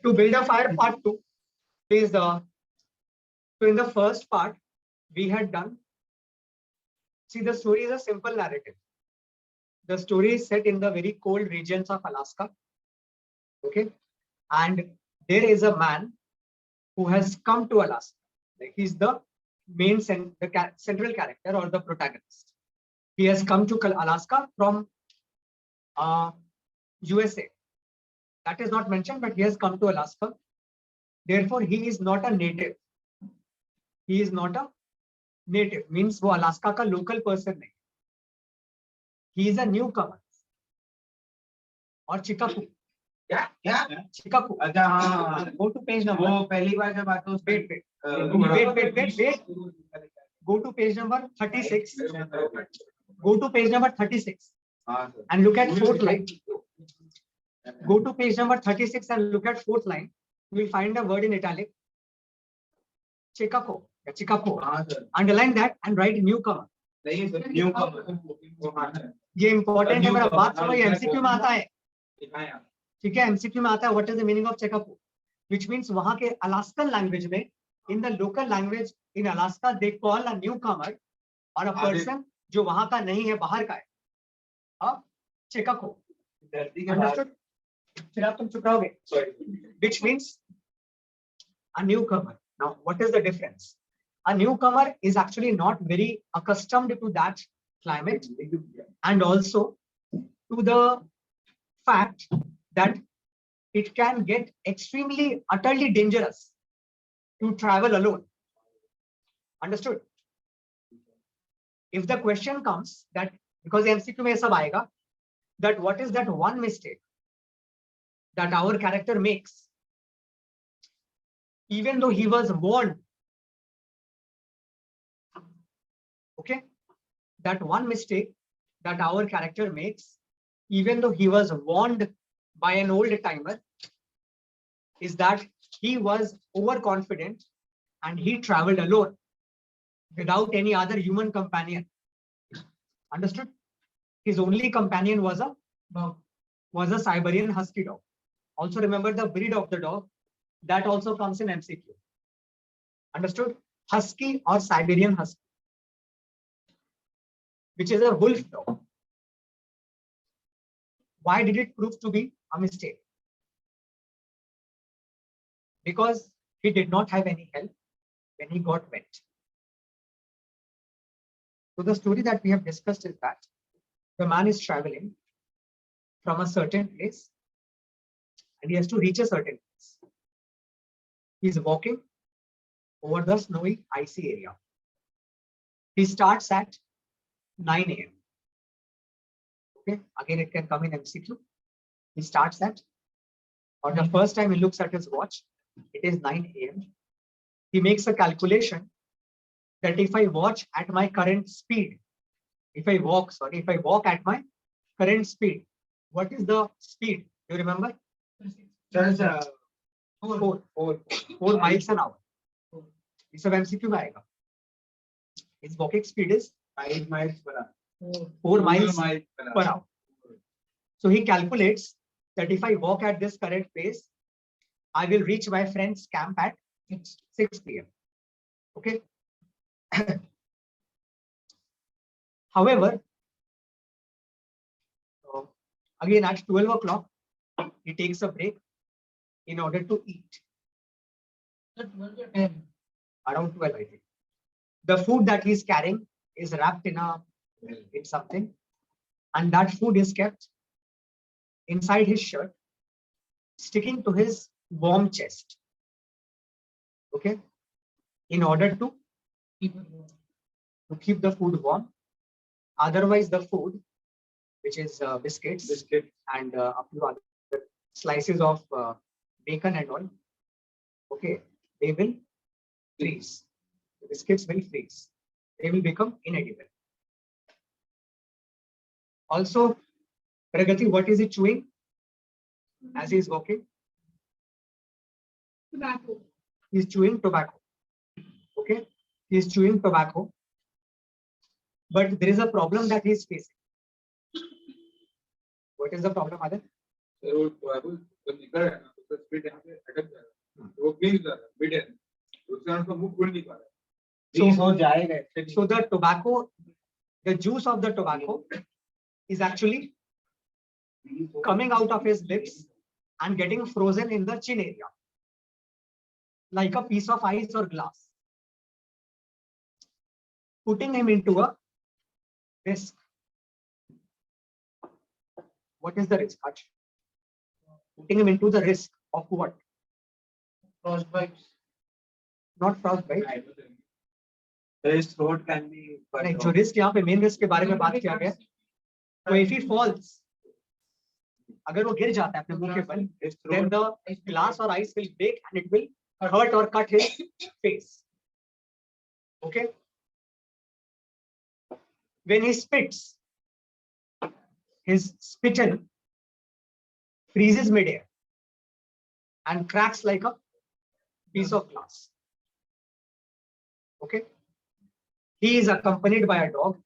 To build a fire, part 2 is so in the first part we had done. See, the story is a simple narrative. The story is set in the very cold regions of Alaska. Okay, and there is a man who has come to Alaska. Like, he's the main central character or the protagonist. He has come to Alaska from USA. That is not mentioned, but he has come to Alaska. Therefore, he is not a native. He is not a native. Means वो Alaska का local person नहीं. He is a newcomer. और चिकाकू. क्या? चिकाकू. अच्छा हाँ. Go to page number. वो पहली बार जब आते Wait. Go to page number 36. Go to page number 36. And look at fourth line. Go to page number 36 and look at fourth line. You will find a word in italic. Chicago. Underline that and write newcomer. newcomer. ये important है, मेरा बात सुनो, ये MCQ में आता है. ठीक है, MCQ में आता है. What is the meaning of Chicago? Which means वहाँ के Alaskan language में, in the local language in Alaska, they call a newcomer or a person जो वहाँ का नहीं है, बाहर का है. अब Chicago. Understood? फिर आप तुम चुप रहोगे. Which means a newcomer. Now, what is the difference? A newcomer is actually not very accustomed to that climate, and also to the fact that it can get extremely, utterly dangerous to travel alone. Understood? If the question comes that, because MCQ में सब आएगा, that what is that one mistake that our character makes, even though he was warned. Okay, that one mistake that our character makes, even though he was warned by an old timer, is that he was overconfident and he traveled alone without any other human companion. Understood? His only companion was a Siberian husky dog. Also remember the breed of the dog. That also comes in MCQ. Understood? Husky or Siberian husky, which is a wolf dog. Why did it prove to be a mistake? Because he did not have any help when he got wet. So the story that we have discussed is that the man is traveling from a certain place and he has to reach a certain place. He is walking over the snowy, icy area. He starts at 9 a.m. Okay, again it can come in MCQ. He starts at, or the first time he looks at his watch, it is 9 a.m. He makes a calculation that if I watch at my current speed, if I walk at my current speed, what is the speed? Do you remember? 4 miles an hour. This is MCQ में आएगा. His walking speed is 5 miles per hour. 4 miles per hour. So he calculates that if I walk at this current pace, I will reach my friend's camp at 6 p.m. Okay. However, again at 12 o'clock, he takes a break in order to eat. Around 12, I think. The food that he's carrying is wrapped in something, and that food is kept inside his shirt, sticking to his warm chest. Okay, in order to keep the food warm. Otherwise, the food, which is biscuits and a few other slices of bacon and all, okay, they will freeze. The biscuits will freeze. They will become inedible. Also, Pragati, what is he chewing as he is walking? Tobacco. He is chewing tobacco. Okay, he is chewing tobacco. But there is a problem that he is facing. What is the problem, Adil? Sir वो जब निकल रहा है ना तो speed यहाँ पे अटक जा रहा है वो क्लीन कर रहा है मिड एंड उसके कारण उसका मुंह खुल नहीं पा रहा है Freeze हो जाएगा So the tobacco, the juice of the tobacco is actually coming out of his lips and getting frozen in the chin area, like a piece of ice or glass, putting him into a risk. What is the risk? Akshay? Putting him into the risk of what? frostbite. Not frostbite. His throat can be नहीं, जो risk यहाँ पे main risk के बारे में बात किया गया, तो if he falls, अगर वो गिर जाता है अपने मुंह के बल, then the glass or ice will break and it will hurt or cut his face. Okay. When he spits, his spittle freezes midair and cracks like a piece of glass. Okay. He is accompanied by a dog.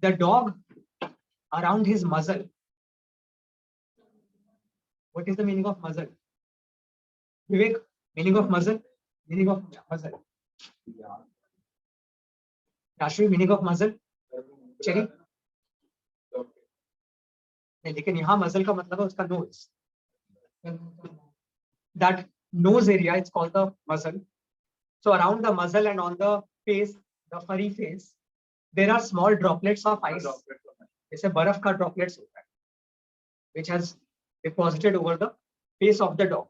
The dog around his muzzle. What is the meaning of muzzle? Vivek, meaning of muzzle? Meaning of muzzle. Rashmi, meaning of muzzle? Cherry? नहीं, लेकिन यहाँ muzzle का मतलब है उसका nose. That nose area is called the muzzle. So around the muzzle and on the face, the furry face, there are small droplets of ice. जैसे बर्फ का droplets होता है, which has deposited over the face of the dog.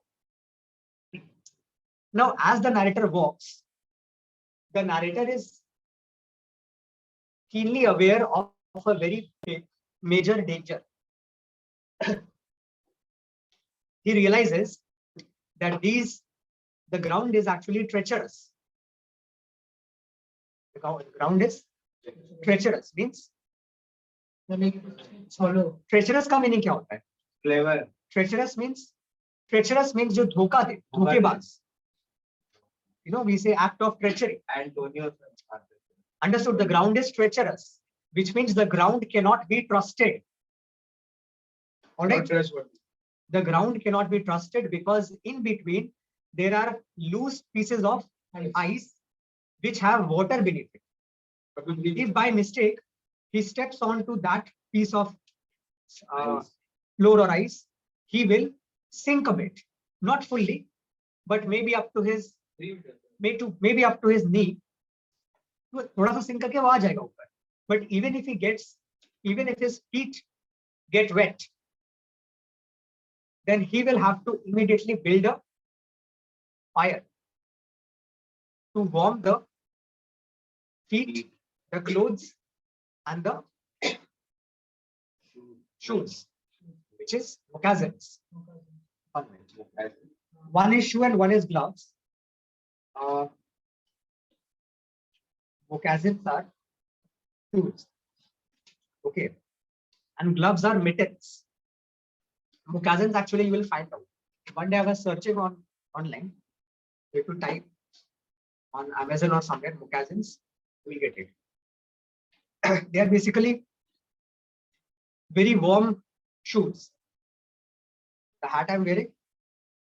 Now, as the narrator walks, the narrator is keenly aware of a very major danger. He realizes that the ground is actually treacherous. The ground is treacherous, means treacherous का meaning क्या होता है? clever. Treacherous means जो धोखा दे, धोखेबाज. You know, we say act of treachery. Antonio. Understood? The ground is treacherous, which means the ground cannot be trusted. All right. The ground cannot be trusted because in between there are loose pieces of ice which have water beneath it. If by mistake he steps onto that piece of floor or ice, he will sink a bit, not fully, but maybe up to his maybe up to his knee. थोड़ा सा sink करके वो आ जाएगा ऊपर. But even if his feet get wet, then he will have to immediately build a fire to warm the feet, the clothes, and the shoes, which is moccasins. One is shoe and one is gloves. Moccasins are shoes. Okay. And gloves are mittens. Moccasins actually you will find out. One day I was searching online. If you type on Amazon or somewhere moccasins, you will get it. They are basically very warm shoes. The hat I'm wearing,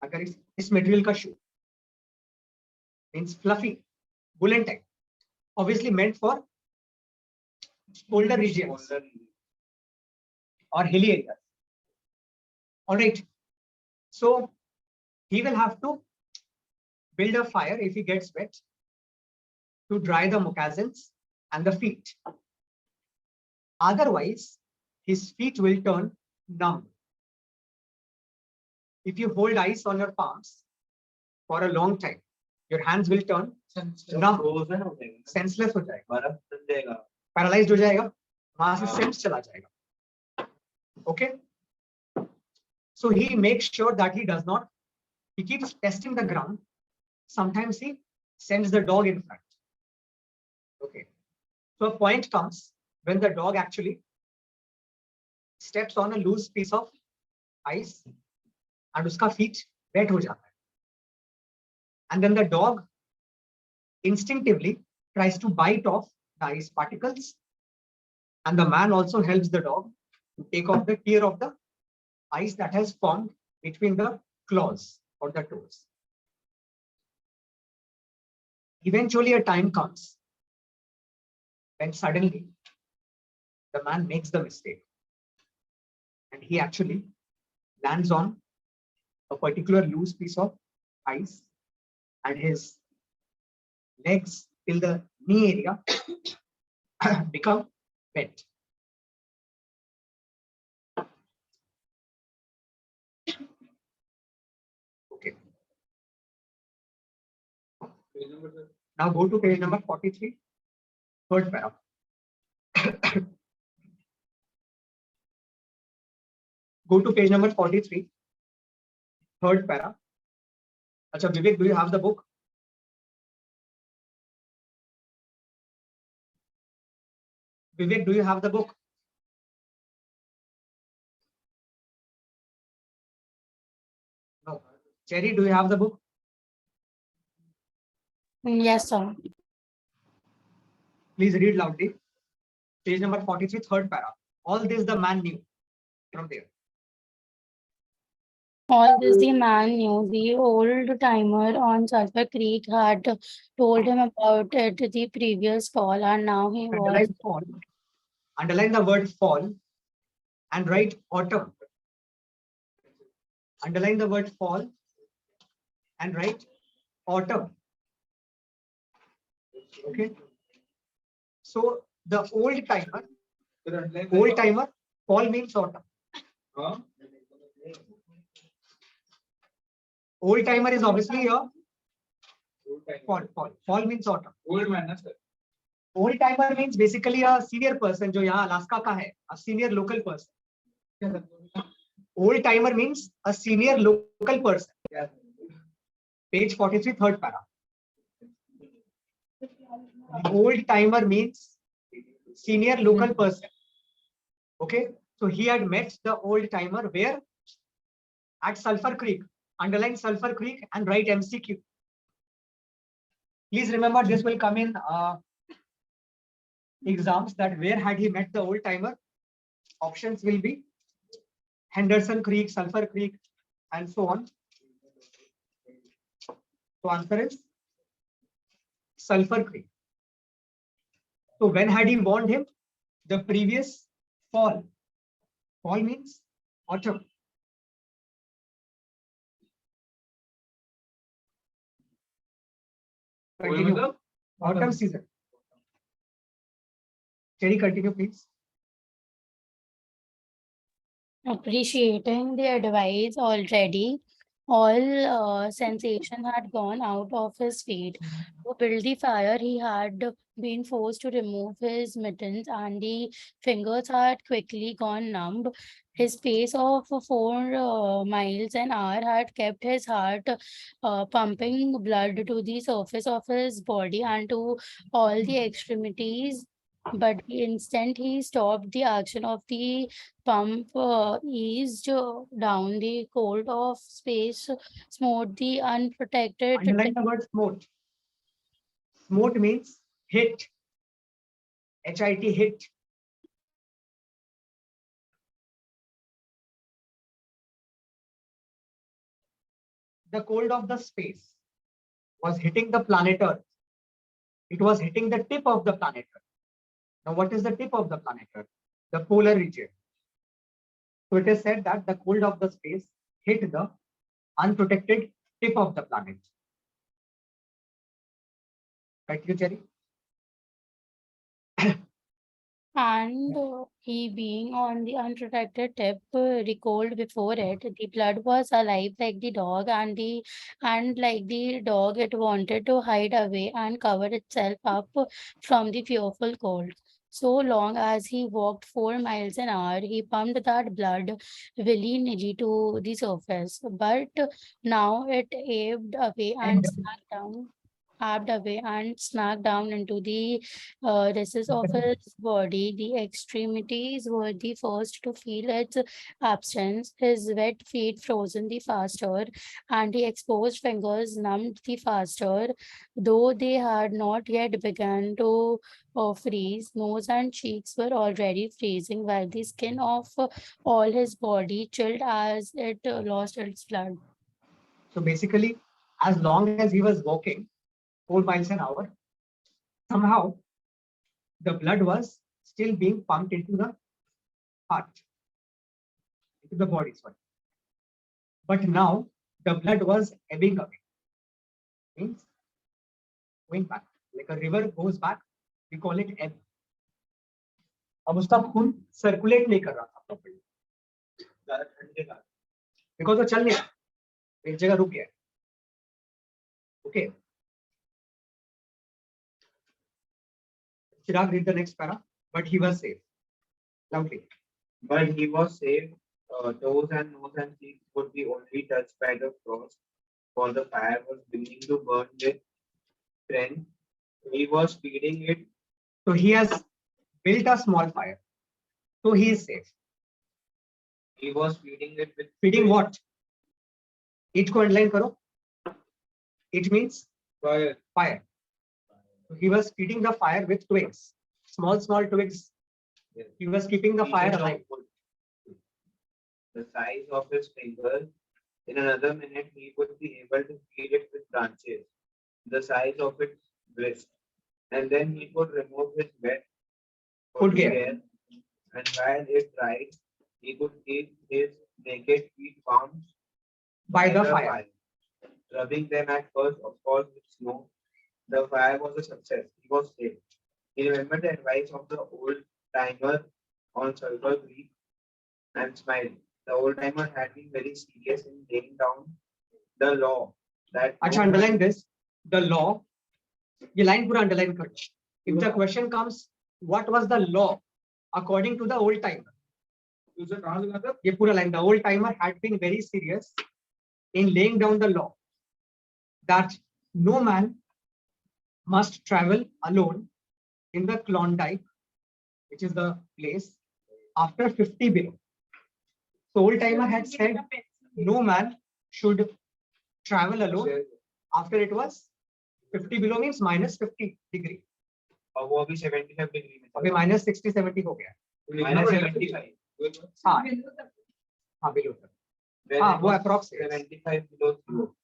agar is material ka shoe, means fluffy, woolen type, obviously meant for colder regions or hilly areas. All right. So he will have to build a fire if he gets wet to dry the moccasins and the feet. Otherwise, his feet will turn numb. If you hold ice on your palms for a long time, your hands will turn numb, senseless हो जाएगा, paralyzed हो जाएगा, वहां से sense चला जाएगा. Okay. So he makes sure that he keeps testing the ground. Sometimes he sends the dog in front. Okay. So a point comes when the dog actually steps on a loose piece of ice and uska feet wet ho jata hai. And then the dog instinctively tries to bite off the ice particles, and the man also helps the dog to take off the tear of the ice that has formed between the claws or the toes. Eventually, a time comes when suddenly the man makes the mistake and he actually lands on a particular loose piece of ice and his legs till the knee area become wet. Okay. Page number, sir. Now go to page number 43, third paragraph. Go to page number 43, third para. Acha, Vivek, do you have the book? Vivek, do you have the book? No. Cherry, do you have the book? Yes, sir. Please read loudly. Page number 43, third para. All this the man knew from there. All this the man knew. The old timer on Sulphur Creek had told him about it the previous fall, and now he was Underline fall. Underline the word fall and write autumn. Underline the word fall and write autumn. Okay. So the old timer, fall means autumn. Huh? Old timer is obviously a Old time. fall means autumn. Old man, na, sir. Old timer means basically a senior person जो यहाँ Alaska का है, a senior local person. Old timer means a senior local person. Page 43, third para. Old timer means senior local person. Okay, so he had met the old timer where? At Sulphur Creek. Underline Sulphur Creek and write MCQ. Please remember this will come in exams, that where had he met the old timer? Options will be Henderson Creek, Sulphur Creek, and so on. So answer is Sulphur Creek. So when had he warned him? The previous fall. Fall means autumn. Continue. Autumn season. Cherry, continue, please. appreciating the advice already. All sensation had gone out of his feet. To build the fire, he had been forced to remove his mittens, and the fingers had quickly gone numb. His pace of 4 miles an hour had kept his heart pumping blood to the surface of his body and to all the extremities. But the instant he stopped, the action of the pump eased down the cold of space, smote the unprotected. Underline the word smote. Smote means hit. HIT, hit. The cold of the space was hitting the planet Earth. It was hitting the tip of the planet Earth. Now, what is the tip of the planet Earth? The polar region. So it is said that the cold of the space hit the unprotected tip of the planet. Right, you, Cherry? And he, being on the unprotected tip, recoiled before it. The blood was alive like the dog, and like the dog, it wanted to hide away and cover itself up from the fearful cold. So long as he walked 4 miles an hour, he pumped that blood willy-nilly to the surface. But now it ebbed away and sank down abd away and snag down into the recess of his body. The extremities were the first to feel its absence, his wet feet frozen the faster, and the exposed fingers numbed the faster, though they had not yet begun to freeze. Nose and cheeks were already freezing, while the skin of all his body chilled as it lost its blood. So basically, as long as he was walking 4 miles an hour, somehow the blood was still being pumped into the heart, into the body, sorry. But now the blood was ebbing away, means going back. Like a river goes back, we call it ebb. अब उसका खून circulate नहीं कर रहा था properly, ज़्यादा ठंड के कारण। बिकॉज वो चल नहीं रहा, एक जगह रुक गया. Okay. Chirag, read the next para. But he was safe. Loudly. But he was safe. Toes and nose and cheeks would be only touched by the frost, for the fire was beginning to burn with strength. He was feeding it. So he has built a small fire. So he is safe. He was feeding it with Feeding what? It को underline करो. It means Fire. fire. So he was feeding the fire with twigs, small twigs. Yes. He was keeping the fire pieces of alive. wood, the size of his fingers. In another minute, he would be able to feed it with branches, the size of its wrist, and then he would remove his wet Footgear. and while it dried, he could keep his naked feet warm By the fire. rubbing them at first, of course, with snow. The fire was a success. He was safe. He remembered the advice of the old timer on Sulphur Creek and smiled. The old timer had been very serious in laying down the law that. अच्छा, underline this. The law. ये line पूरा underline करो. If the question comes, what was the law according to the old timer? उसे कहाँ से लाता? ये पूरा line. The old timer had been very serious in laying down the law that no man must travel alone in the Klondike, which is the place, after 50 below. So old timer had said no man should travel alone after it was 50 below, means minus 50 degree. और वो अभी 75 degree में अभी minus 60-70 हो गया. minus 75. हाँ हाँ below तक. When हाँ it वो was approx है. 75 below zero.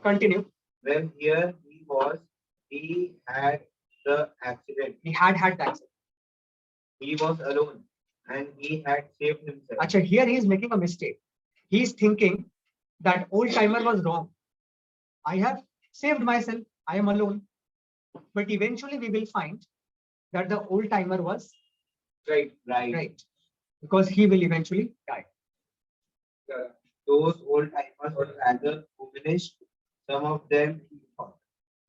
Continue. Well, here he had the accident. He had the accident. He was alone and he had saved himself. Actually, here he is making a mistake. He is thinking that old timer was wrong. I have saved myself. I am alone. But eventually we will find that the old timer was Right. right, because he will eventually die. Those old timers were rather foolish. Some of them thought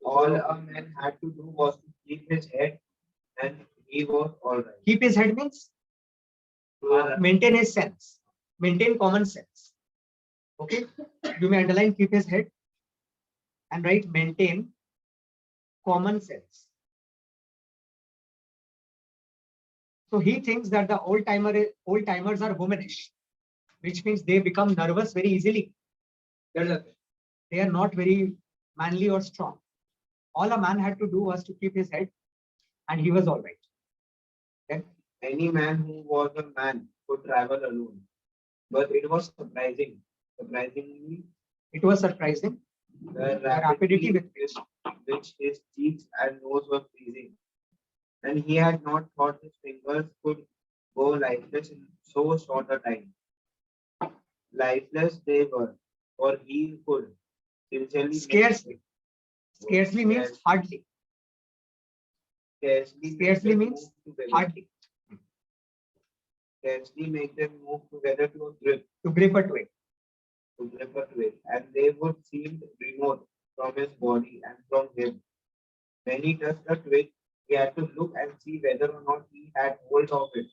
all a man had to do was to keep his head and he was all right. Keep his head means maintain his sense, maintain common sense. Okay, you may underline keep his head and write maintain common sense. So he thinks that the old timers are womanish, which means they become nervous very easily. डर जाते हैं. They are not very manly or strong. All a man had to do was to keep his head, and he was all right. Then Any man who was a man could travel alone. But it was surprisingly, it was surprising the rapidity with which his cheeks and nose were freezing. And he had not thought his fingers could go lifeless in so short a time. Lifeless they were, for he could sincerely. scarcely. Scarcely means hardly. Scarcely means hardly. Scarcely make them move together to a grip. To grip a twig. And they would seem remote from his body and from him. When he touched a twig, he had to look and see whether or not he had hold of it.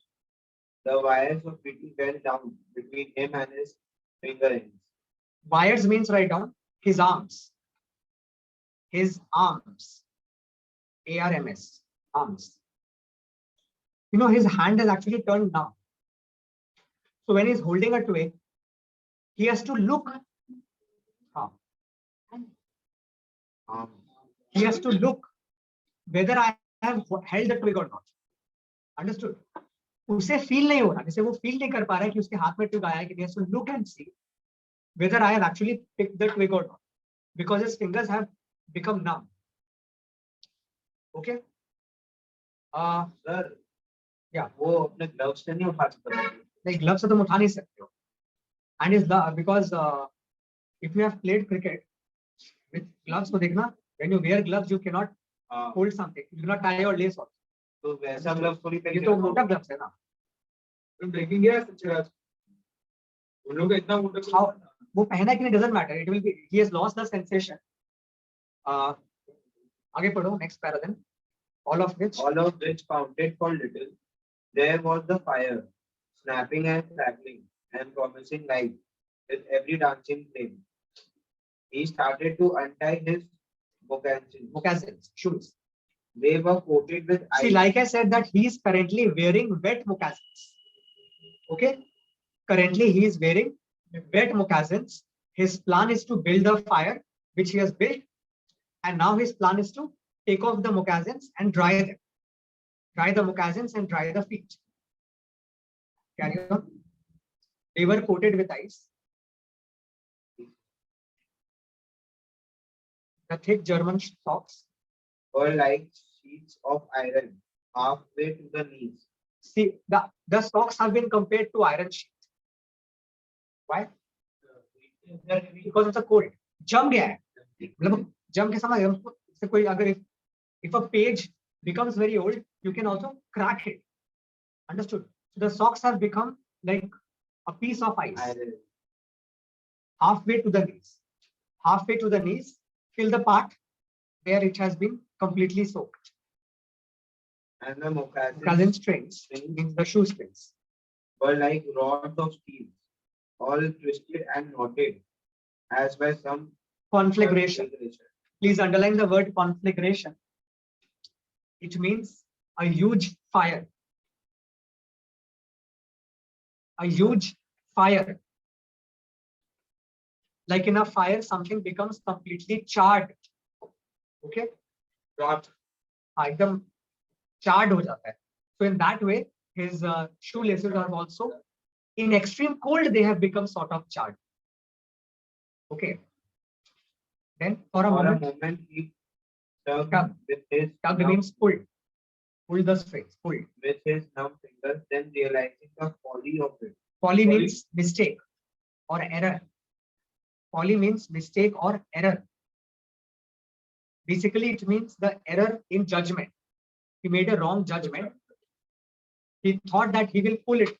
The wires were pretty well down between him and his finger ends. Wires means write down his arms. his arms, ARMS, arms. You know, his hand is actually turned down. So when he's holding a twig, he has to look. He has to look whether I have held the twig or not. Understood? उसे feel नहीं हो रहा, जैसे वो feel नहीं कर पा रहा है कि उसके हाथ में twig आया है कि he has to look and see whether I have actually picked the twig or not, because his fingers have become numb. Okay? Sir, Yeah. वो अपने gloves से नहीं उठा सकता। नहीं, gloves से तुम उठा नहीं सकते हो. And is because if you have played cricket with gloves, तो देखना, when you wear gloves you cannot hold something, you cannot tie your lace also. तो वैसा gloves थोड़ी ये पहन तो मोटा gloves है ना. तुम देखेंगे यार सच्चा उन लोगों का इतना मोटा How वो पहना कि नहीं doesn't matter, it will be, he has lost the sensation. आगे पढ़ो, next para then. All of which counted for little. There was the fire, snapping and crackling and promising life with every dancing flame. He started to untie his moccasins, shoes. They were coated with ice. See, like I said, that he is currently wearing wet moccasins. Okay? Currently, he is wearing wet moccasins. His plan is to build a fire, which he has built. And now his plan is to take off the moccasins and dry them. Dry the moccasins and dry the feet. Carry on. They were coated with ice. The thick German socks were like sheets of iron, halfway to the knees. See, the socks have been compared to iron sheet. Why? Because it's a cold. Jump गया है. मतलब jump के समय से कोई अगर if a page becomes very old, you can also crack it. Understood? So the socks have become like a piece of ice. Iron. Halfway to the knees. Halfway to the knees, till the part where it has been completely soaked. And the moccasin strings, means the shoe strings, were like rods of steel, all twisted and knotted, as by some conflagration. Please underline the word conflagration. It means a huge fire. A huge fire. Like in a fire, something becomes completely charred. Okay? एकदम charred हो जाता है. So in that way, his shoelaces are also, in extreme cold, they have become sort of charred. Okay. Then for a moment he tugged with his tugged means pulled. Pulled the strings. Pulled. With his numb fingers, then realizing the folly of it. Folly means mistake or error. Folly means mistake or error. Basically, it means the error in judgment. He made a wrong judgment. He thought that he will pull it.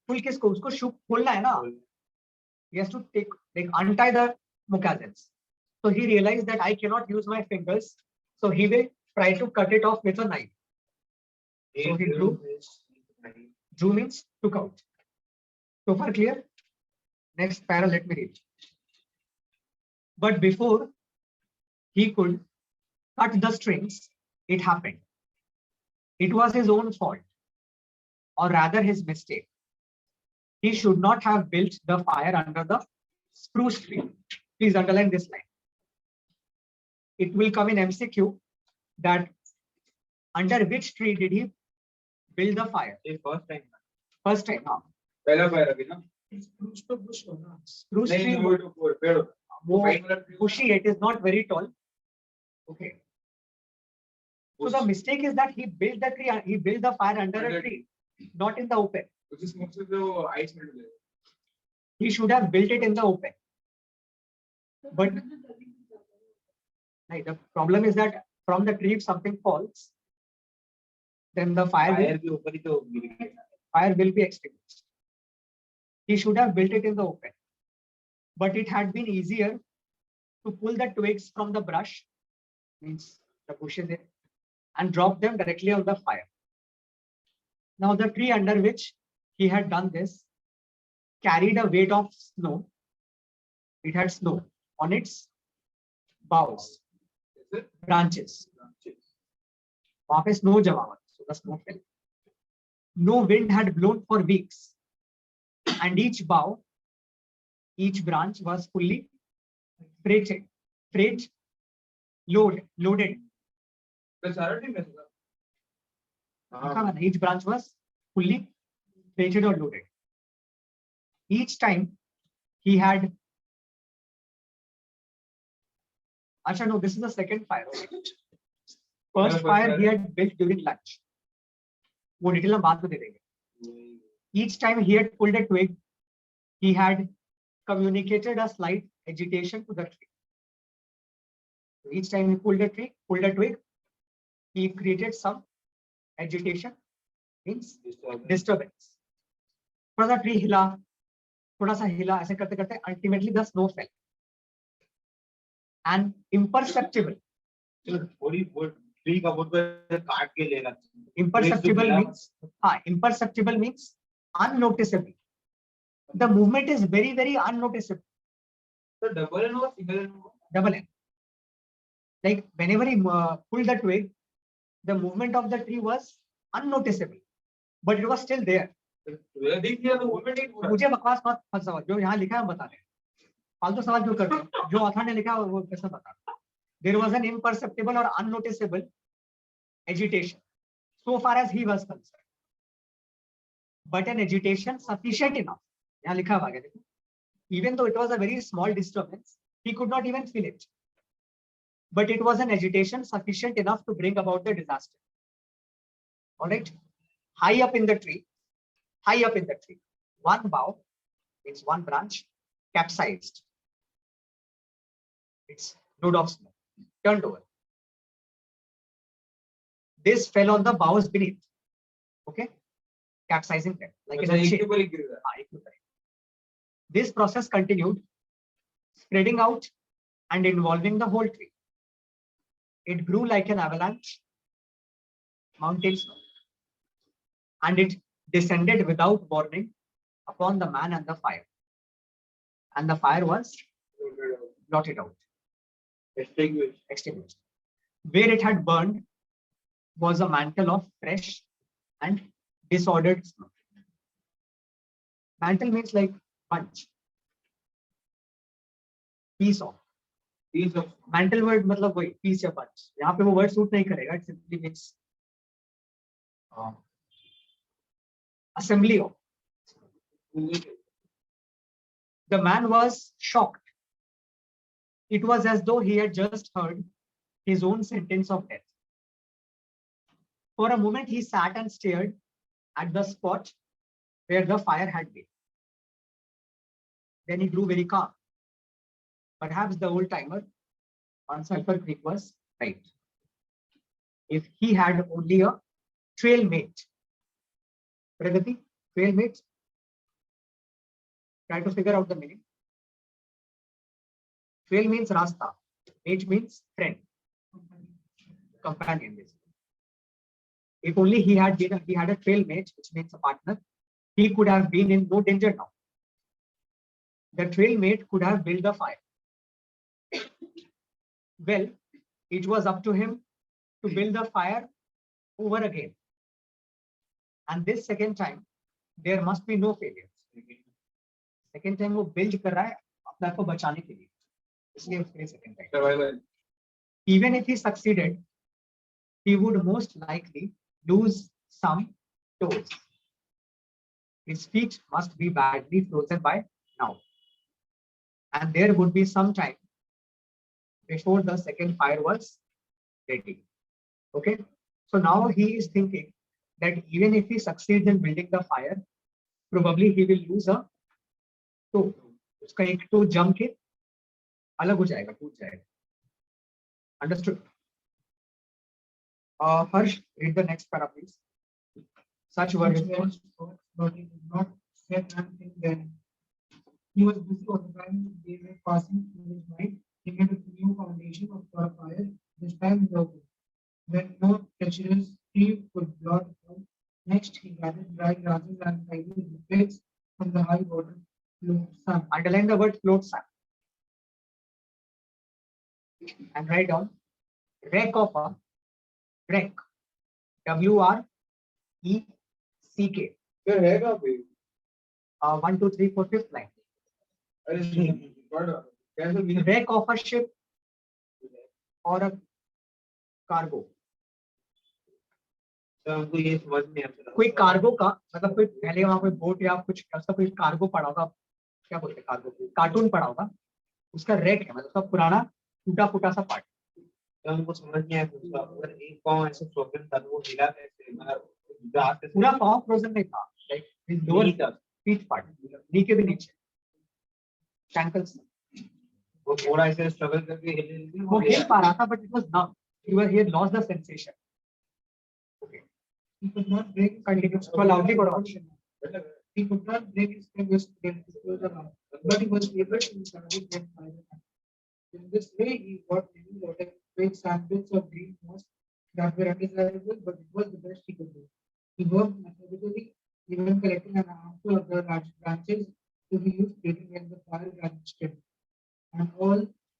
Pull किसको? उसको shoe खोलना है ना. He has to untie the moccasins. So he realized that I cannot use my fingers. So he will try to cut it off with a knife. So he drew. Drew means took out. So far clear? Next para, let me read. But before he could cut the strings, it happened. It was his own fault, or rather his mistake. He should not have built the fire under the spruce tree. Please underline this line. It will come in MCQ that under which tree did he build the fire? First time. First time. हाँ. पहला fire अभी ना. Spruce tree. Bushy, it is not very tall. Okay. So the mistake is that he built the tree. He built the fire under a tree, not in the open. He should have built it in the open. But the problem is that from the tree, if something falls, then the fire will be extinguished. He should have built it in the open. But it had been easier to pull the twigs from the brush, means the bushes, and drop them directly on the fire. Now the tree under which he had done this carried a weight of snow. It had snow on its boughs. branches. वहाँ पे snow जमा हुआ, so the snow fell. No wind had blown for weeks, and each bough, each branch was fully freighted, loaded. Each branch was fully freighted or loaded. Each time he had. Actually, no, this is the second fire. First fire he had built during lunch. वो detail हम बाद में दे देंगे. Each time he had pulled a twig, he had communicated a slight agitation to the tree. Each time he pulled a twig, he created some agitation, means disturbance. थोड़ा सा tree हिला, थोड़ा सा हिला, ऐसे करते करते ultimately the snow fell. And imperceptible. Imperceptible means unnoticeable. The movement is very, very unnoticeable. So double N or single N? Double N. Like whenever he pulled the twig, the movement of the tree was unnoticeable, but it was still there. मुझे बकवास मत फंसाओ, जो यहाँ लिखा है हम बता रहे हैं. फालतू सवाल जो कर रहे हैं, जो ऑथर ने लिखा है वो कैसा बता. There was an imperceptible or unnoticeable agitation, so far as he was concerned, but an agitation sufficient enough. यहाँ लिखा है आगे देखो. Even though it was a very small disturbance, he could not even feel it. But it was an agitation sufficient enough to bring about the disaster. All right. High up in the tree, one bough, it's one branch, capsized. Its load of snow turned over. This fell on the boughs beneath. Okay, capsizing them like in a chain. This process continued, spreading out and involving the whole tree. It grew like an avalanche, mountain snow, and it descended without warning upon the man and the fire. And the fire was blotted out, extinguished. Where it had burned was a mantle of fresh and disordered snow. Mantle means like bunch, piece of. Mantle word मतलब वही piece या bunch. यहाँ पे वो word suit नहीं करेगा. It simply means assembly of. The man was shocked. It was as though he had just heard his own sentence of death. For a moment he sat and stared at the spot where the fire had been. Then he grew very calm. Perhaps the old timer on Sulphur Creek was right. If he had only a trail mate. Pragati, trail mate. Try to figure out the meaning. Trail means rasta. Mate means friend. Companion. If only he had a trail mate, which means a partner, he could have been in no danger now. The trail mate could have built the fire. Well, it was up to him to build the fire over again. And this second time, there must be no failures. Second time वो build कर रहा है अपने आप को बचाने के लिए. इसलिए उसके second time. Survival. Even if he succeeded, he would most likely lose some toes. His feet must be badly frozen by now. And there would be some time before the second fire was ready. Okay. So now he is thinking that even if he succeeds in building the fire, probably he will lose a toe. उसका एक toe जम के अलग हो जाएगा, टूट जाएगा. Understood? Harsh, read the next para, please. Such words. But he did not set anything then. He was busy occupying the day with passing through his mind. He made a new foundation of for a fire, this time the wood. When no treacherous tree could blot it out. Next, he gathered dry grasses and tidied the twigs from the high water float sun. Underline the word float sun. And write down wreck of a wreck, WRECK. Sir, है कहाँ पे? 1, 2, 3, 4, 5th line. अरे पढ़ कैसे meaning? Wreck of a ship or a cargo. तो हमको ये समझ नहीं आता कोई कार्गो का मतलब कोई पहले वहां कोई बोट या कुछ ऐसा कोई कार्गो पड़ा होगा, क्या बोलते हैं कार्गो, कार्टून पड़ा होगा, उसका रेक है मतलब उसका पुराना टूटा फूटा सा पार्ट। तो हमको समझ नहीं आया उसका अगर एक पाँव ऐसे फ्रोजन था तो वो हिला कैसे मतलब जहाज कैसे पूरा पाँव फ्रोजन नहीं था, लाइक लोअर नहीं था फीट पार्ट, नी के भी नीचे एंकल्स, वो थोड़ा ऐसे स्ट्रगल करके हिल वो हिल पा रहा था but it was numb, he had lost the sensation. Okay, He could not break his continue, fingers. so loudly go on. He could not break his fingers to get his clothes around, but he was able to salvage them by the hand. In this way, he got many water breaks and bits of green moss that were undesirable, but it was the best he could do. He worked methodically, even collecting an armful of the large branches to be used later when the fire vanished him. And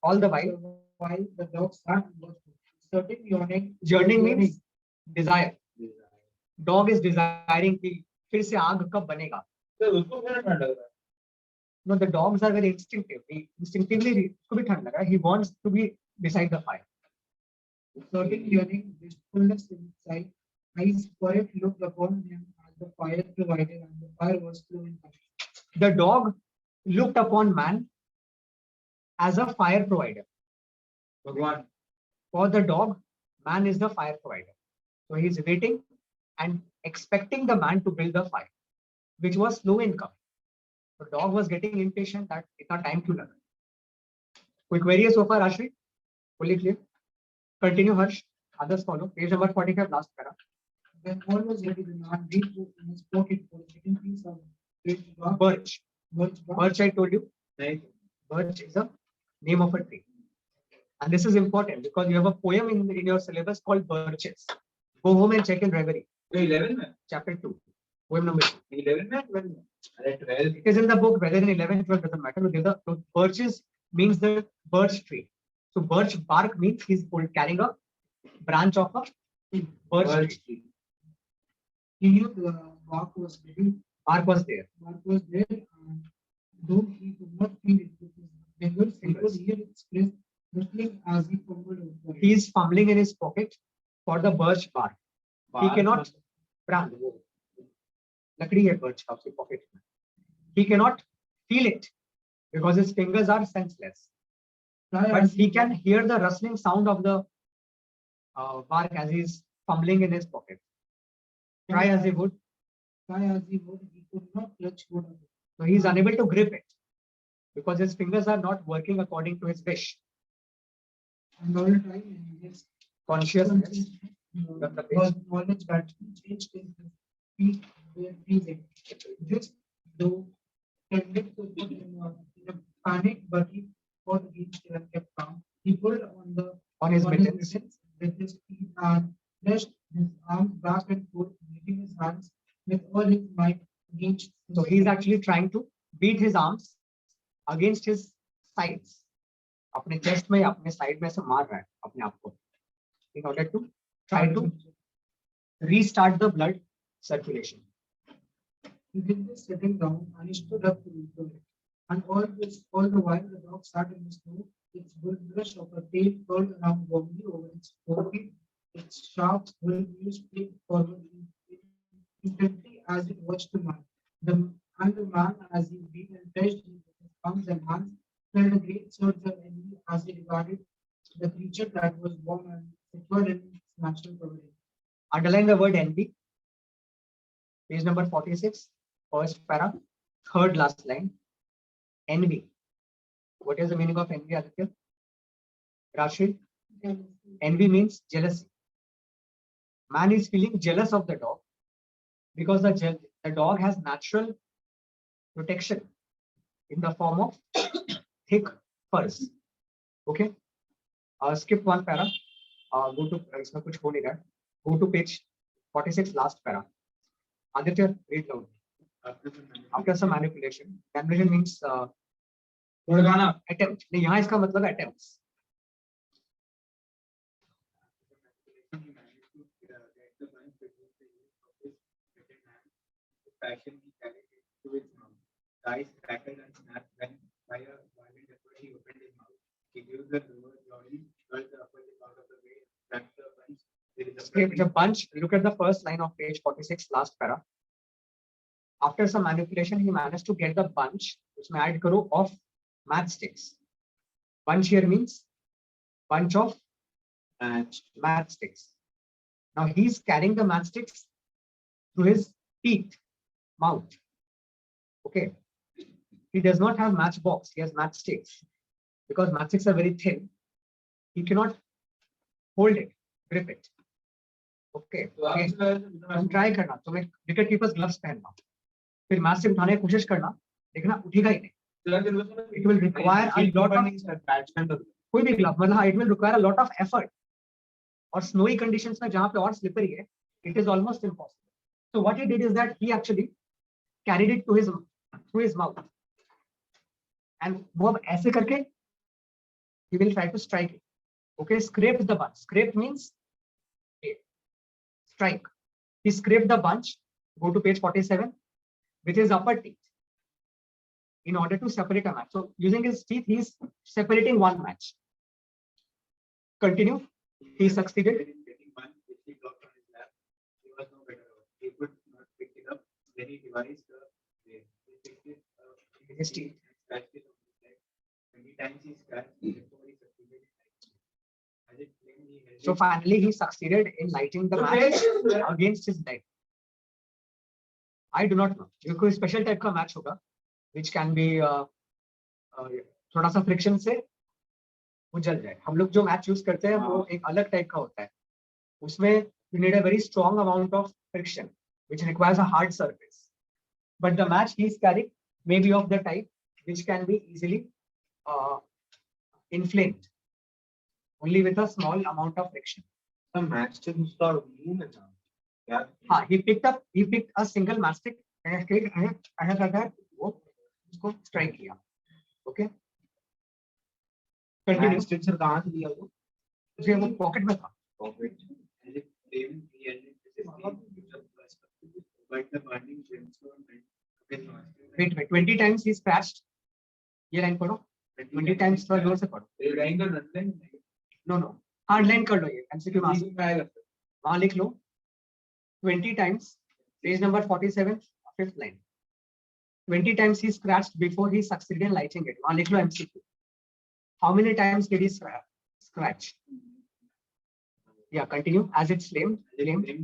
All the while the dog sat and watched him. Certain yawning. yearning means desire. Dog is desiring कि फिर से आग कब बनेगा. Sir उसको क्या ठंड लग रहा है? No, the dogs are very instinctive. He instinctively उसको भी ठंड लग रहा है. He wants to be beside the fire. Certain yearning, wistfulness inside, eyes quiet looked upon him as the fire provided, and the fire was slow in coming. The dog looked upon man as a fire provider. भगवान For the dog, man is the fire provider. So he is waiting and expecting the man to build the fire, which was slow in coming. The dog was getting impatient that itna time क्यों लगा. Quick query so far, Ashri? Fully clear? Continue, Harsh. Others follow. Page number 45, last para. When all was ready, the man reached in his pocket for a second piece of great bark. Birch. Birch, I told you. नहीं Birch is a name of a tree. And this is important because you have a poem in your syllabus called Birches. Go home and check in Reverie, तो 11 में chapter 2, poem number 2. 11 में 12 में अरे 12 It is in the book, whether in 11, 12 doesn't matter. So birches means the birch tree. So birch bark means he's carrying a branch of a birch tree. He knew the bark was ready, Bark was there. and though he could not feel it with his fingers, he could hear its crisp whistling as he fumbled over it. He is fumbling in his pocket for the birch bark. He cannot branch. लकड़ी है birch का उसके pocket में. He cannot feel it because his fingers are senseless. But he can hear the rustling sound of the bark as he is fumbling in his pocket. Try as he would, he could not clutch hold of it. so he is unable to grip it because his fingers are not working according to his wish. And all the time, in his Consciousness was knowledge that he changed his feet were freezing. This, though, tended to put him in a panic, but he fought against it and kept calm. He pulled on his mittens. with his feet and stretched his arms back and forth, beating his hands with all his might against. So he is actually trying to beat his arms against his sides. अपने chest में अपने side में से मार रहा है अपने आप को in order to try to restart the blood circulation. He did this sitting down and he stood up to recover it. And all the while the dog sat in the snow, its brush of a tail curled around warmly over its forehead, its sharp will played forward intently as it watched the man. The man, as he beat and stretched his arms and hands, felt a great surge of envy as he regarded the creature that was warm and secure in its natural covering. Underline the word envy. Page number 46, first para, third last line. Envy. What is the meaning of envy, Aditya? Rashid? Envy means jealousy. Man is feeling jealous of the dog because the dog has natural protection in the form of thick furs. Okay. Skip one para. Go to इसमें कुछ हो नहीं रहा. Go to page 46, last para. Aditya, read loud. After some manipulation. Manipulation means भड़काना attempt. नहीं, यहाँ इसका मतलब attempts. passion he carried it to his mouth. The eyes crackled and snapped when, by a violent effort, he opened his mouth. He gave the lower body, curled the upper lip out of the way, cracked the bunch. There is a Scrape the bunch. Look at the first line of page 46, last para. After some manipulation, he managed to get the bunch, which may add karo, of matchsticks. Bunch here means bunch of matchsticks. Now he's carrying the matchsticks through his teeth, mouth. Okay. He does not have matchbox. He has matchsticks. Because matchsticks are very thin, he cannot hold it, grip it. Okay. Okay. तुम try करना, तुम्हें wicket keepers gloves पहनना, फिर match से उठाने की कोशिश करना, देखना उठेगा ही नहीं. It will require a lot of कोई भी ग्लव, मतलब it will require a lot of effort. और snowy conditions में जहाँ पे और slippery है, it is almost impossible. So what he did is that he actually carried it to his mouth, and वो अब ऐसे करके he will try to strike it. Okay, scraped the bunch. Scrape means strike. He scraped the bunch. Go to page 47 with his upper teeth in order to separate a match. So using his teeth, he is separating one match. Continue. He succeeded. Getting one which he dropped on his lap. He was no better off. He could not pick it up. Then he devised a way. He picked it up in his teeth and scratched it on his leg. Many times he scratched before he succeeded in lighting. As it flamed, he held So it. finally, he succeeded in lighting the match against his leg. I do not know. ये कोई special type का match होगा, which can be थोड़ा सा friction से वो जल जाए. हम लोग जो मैच यूज करते हैं वो एक अलग टाइप का होता है. उसमें you need a very strong amount of friction, which requires a hard surface. But the match he is carrying may be of the type which can be easily inflamed, only with a small amount of friction. The matchstick उसका मुंह में था. क्या? हाँ, he picked a single matchstick and ऐसा करके वो उसको strike किया. Okay. Continue. Matchstick सर कहाँ से लिया वो? उसे वो पॉकेट में था. Pocket. As it flamed, he held it with his teeth. But the burning brimstone went up his nostrils. Wait, 20 times he scratched. ये लाइन पढ़ो. 20 times थोड़ा जोर से पढ़ो. They rang the running. No. Hard line कर लो ये. MCQ मास वहाँ लिख लो. 20 times. Page number 47, fifth line. 20 times he scratched before he succeeded in lighting it. वहाँ लिख लो MCQ. How many times did he scratch? Yeah, continue. As it flamed. As it flamed, he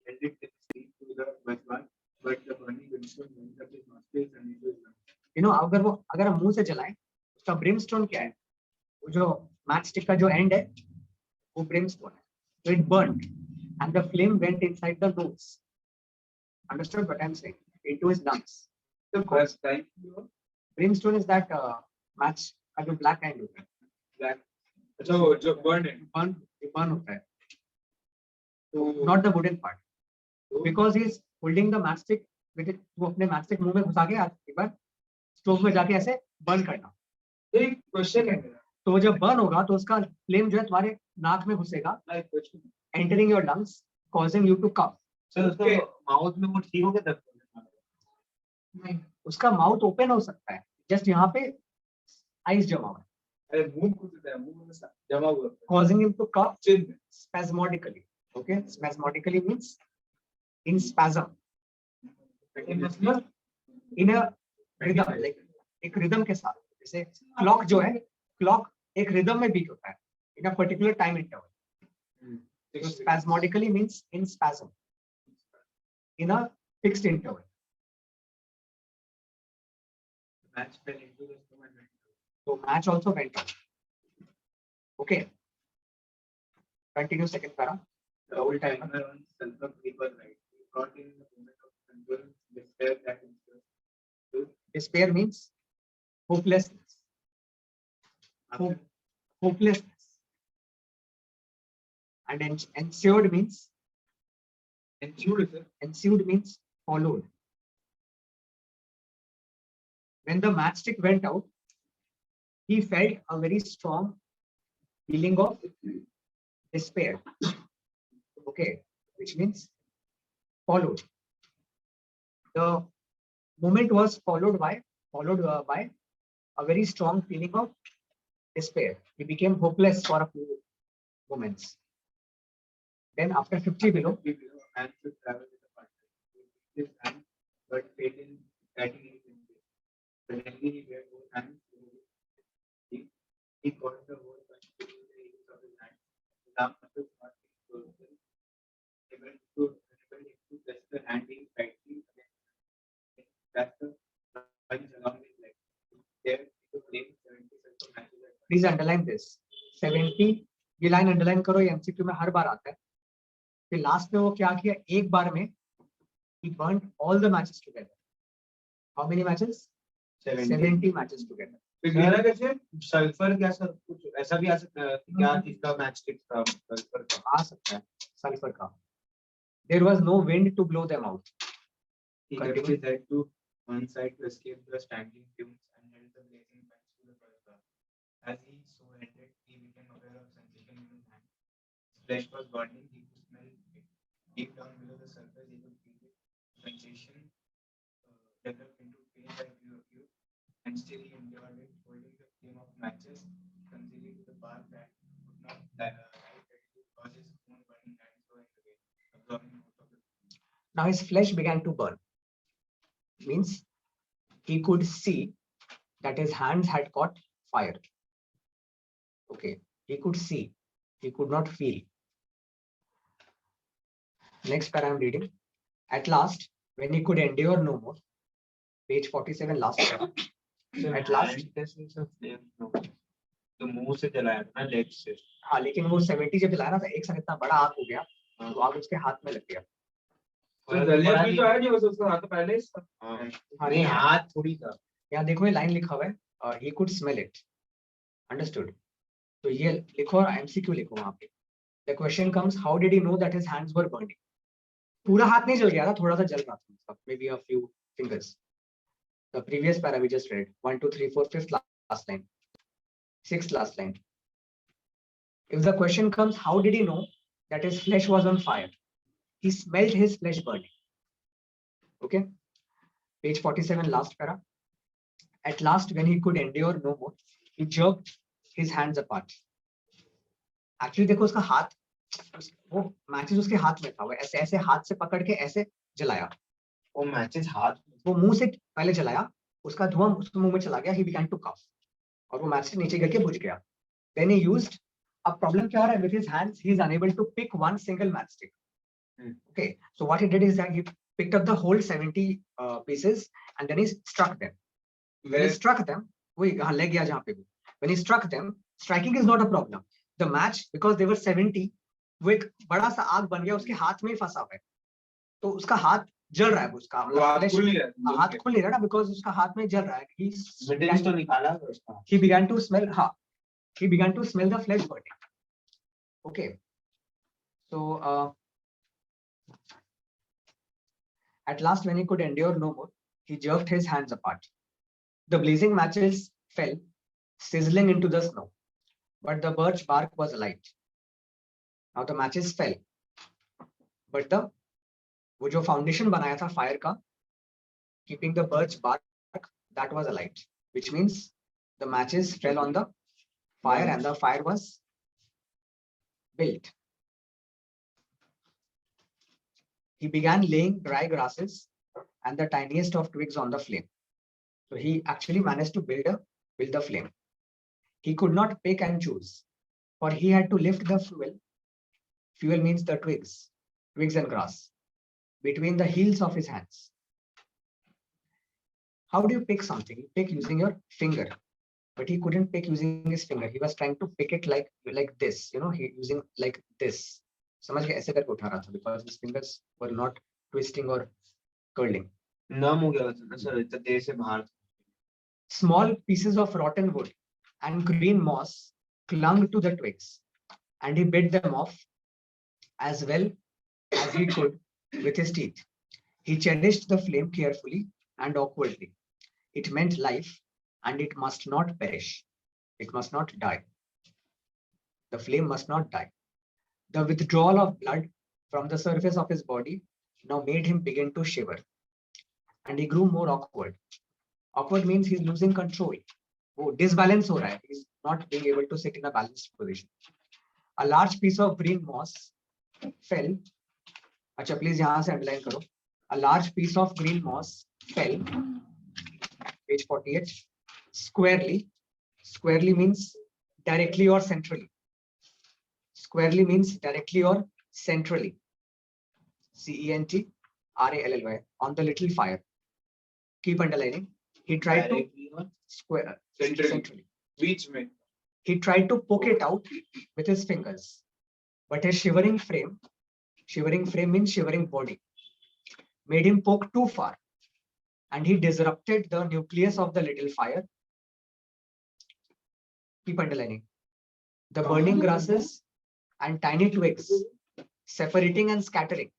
held it with his teeth to the wet bar, but the burning brimstone went up his nostrils and into his lungs. You know, अगर हम मुंह से जलाएं, उसका brimstone क्या है? वो जो matchstick का जो end है, वो brimstone है. So it burned, and the flame went inside the nose. Understood what I'm saying? Into his lungs. The first time Brimstone is that match का जो black end होता है. black. So burn it. Burn होता है. So Not the wooden part. Because he's holding the matchstick with it, वो अपने matchstick मुंह में घुसा के एक बार स्टोव में जाके ऐसे burn करना. एक क्वेश्चन है मेरा. तो जब burn होगा तो उसका flame जो है तुम्हारे नाक में घुसेगा, एक question. entering your lungs, causing you to cough. Sir उसका माउथ में वो ठीक हो गया था. नहीं, उसका माउथ ओपन हो सकता है. जस्ट यहाँ पे आइस जमा हुआ है. अरे मुंह खुलता है, मुंह में जमा हुआ है. Causing him to cough चिन में. spasmodically. Okay, spasmodically means in spasm. In a rhythm, like एक rhythm के साथ. जैसे clock जो है, clock एक rhythm में beat होता है. In a particular time interval. So spasmodically means in spasm. In a fixed interval. Match fell into the stomach. So match also went out. Okay. Continue second para. The old timer on sulfur vapor light. He caught in the moment of control, despair that ensued. Despair means hopelessness. Hopelessness. And ensued means followed. When the matchstick went out, he felt a very strong feeling of despair. Okay, which means followed. The moment was followed by a very strong feeling of despair. He became hopeless for a few moments. Then after 50 below, And should travel with a partner. He his hand, but failed in catching it in place. Suddenly he waved both hands. He got the whole bunch to the ends of his hand. The arm was not frozen, able to touch the hand being tightly against. That's the punch along his leg. There he could play 70 such matches at once. please underline this. 70 ये line underline करो, ये MCQ में हर बार आता है. फिर last में वो क्या किया, एक बार में he burnt all the matches together. How many matches? 70 matches together. मेरा कैसे सल्फर क्या सर कुछ ऐसा भी आ सकता है कि क्या इसका मैच स्टिक था सल्फर का आ सकता है सल्फर का. There was no wind to blow them out. He kept his head to one side to escape the standing fumes and held the blazing match to the fire. As he so ended, he became aware of sensation in his hand. His flesh was burning, he could smell it. Deep down below the surface, he could feel it. Sensation developed into pain like you, and still he endured it, holding the flame of matches, concealing the bark that would not light readily because his own burning hands were in the way, absorbing most of the flame. Now his flesh began to burn. Means he could see that his hands had caught fire. Okay, he could see, he could not feel. Next para I am reading. At last, when he could endure no more, page 47 last para. At last, तो मुंह से जलाया था ना leg से हाँ लेकिन वो 70 जब जलाया ना तो एक साथ इतना बड़ा आग हो गया तो आग उसके हाथ में लग गया. नहीं हाथ थोड़ी था यहाँ देखो ये लाइन लिखा हुआ है, he could smell it. Understood? तो ये लिखो और एमसीक्यू लिखो वहां पे. The question comes, how did he know that his hands were burning? पूरा हाथ नहीं जल गया था, थोड़ा सा जल रहा था, maybe a few fingers. The previous para we just read, 1, 2, 3, 4, 5th last line, 6th last line. If the question comes, how did he know that his flesh was on fire? He smelled his flesh burning. Okay, page 47 last para. At last, when he could endure no more, he jerked his hands apart. Actually देखो उसका हाथ, वो matches उसके हाथ में था, वो ऐसे ऐसे हाथ से पकड़ के ऐसे जलाया. वो मैचेस हाथ वो मुंह से पहले जलाया, उसका धुआं उसके मुंह में चला गया. He began to cough और वो मैच से नीचे गिर के बुझ गया. Then he used, अब प्रॉब्लम क्या हो रहा है, with his hands he is unable to pick one single matchstick. Okay, so what he did is that he picked up the whole 70 pieces and then he struck them. When he struck them, वही हाँ लग गया जहाँ पे भी. When he struck them, striking is not a problem. The match, because they were 70, वो एक बड़ा सा आग बन गया, उसके हाथ में ही फंसा हुआ है. तो उसका हाथ जल रहा है, उसका हाथ खुल नहीं रहा ना, because उसका हाथ में जल रहा है. तो निकाला उसका He began to smell, हाँ, he began to smell the flesh burning. Okay, so at last, when he could endure no more, he jerked his hands apart. The blazing matches fell, sizzling into the snow, but the birch bark was alight. Now the matches fell, but the वो जो foundation बनाया था fire का, keeping the birch bark, that was alight, which means the matches fell on the fire and the fire was built. He began laying dry grasses and the tiniest of twigs on the flame. So he actually managed to build the flame. He could not pick and choose, for he had to lift the fuel. Fuel means the twigs and grass, between the heels of his hands. How do you pick something? You pick using your finger, but he couldn't pick using his finger. He was trying to pick it like this, he using like this. समझ के ऐसे करके उठा रहा था, because his fingers were not twisting or curling. नम हो गया था सर, इतना देर से बाहर. Small pieces of rotten wood and green moss clung to the twigs, and he bit them off as well as he could with his teeth. He cherished the flame carefully and awkwardly. It meant life, and it must not perish. It must not die. The flame must not die. The withdrawal of blood from the surface of his body now made him begin to shiver. and he grew more awkward. Awkward means he's losing control. वो disbalance हो रहा है. He's not being able to sit in a balanced position. A large piece of green moss fell. अच्छा please यहाँ से underline करो. A large piece of green moss fell. Page 48. Squarely. Squarely means directly or centrally. Squarely means directly or centrally. CENTRALLY on the little fire. Keep underlining. He tried to Directly or square centrally. Which way? He tried to poke it out with his fingers, but his shivering frame means shivering body, made him poke too far, and he disrupted the nucleus of the little fire. Keep underlining. The burning grasses and tiny twigs separating and scattering.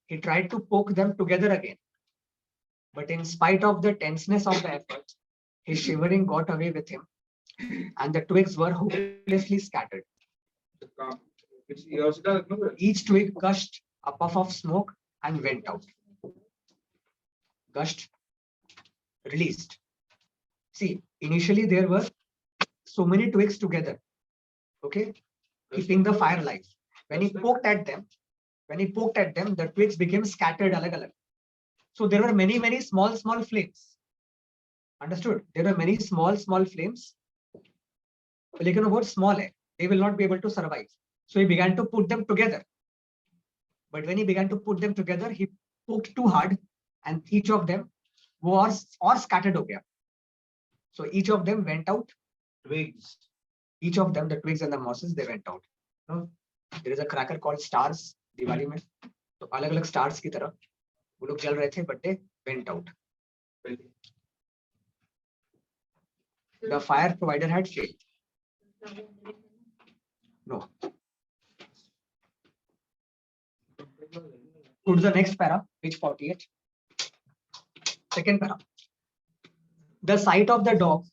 He tried to poke them together again, but in spite of the tenseness of the effort, his shivering got away with him, and the twigs were hopelessly scattered. Each twig gushed a puff of smoke and went out. Gushed, released. See, initially there were so many twigs together, okay, keeping the fire alive. When he poked at them, the twigs became scattered. Alag. So there were many small flames. Understood? There were many small flames. लेकिन वो small है. They will not be able to survive. So he began to put them together. But when he began to put them together, he poked too hard, and each of them was or scattered हो गया. So each of them went out. Twigs. Each of them, the twigs and the mosses, they went out. No? There is a cracker called stars. Diwali में तो अलग-अलग stars की तरह वो लोग जल रहे थे, but they went out. The fire provider had failed. No. Go to the next para, page 48. Second para. The sight of the dog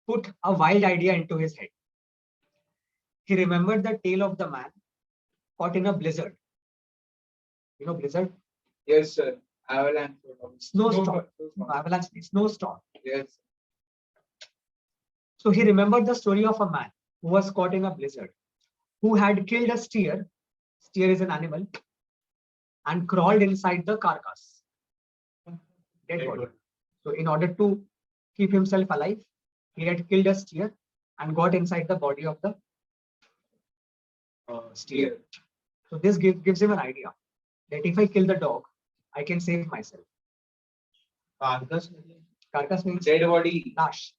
put a wild idea into his head. He remembered the tale of the man caught in a blizzard. You know blizzard? Yes, sir. Avalanche. Snowstorm. Avalanche means snowstorm. Yes. So he remembered the story of a man who was caught in a blizzard, who had killed a steer. Steer is an animal, and crawled inside the carcass. Dead body. So in order to keep himself alive, he had killed a steer and got inside the body of the steer. So this gives him an idea that if I kill the dog, I can save myself. Carcass means Dead body. lash.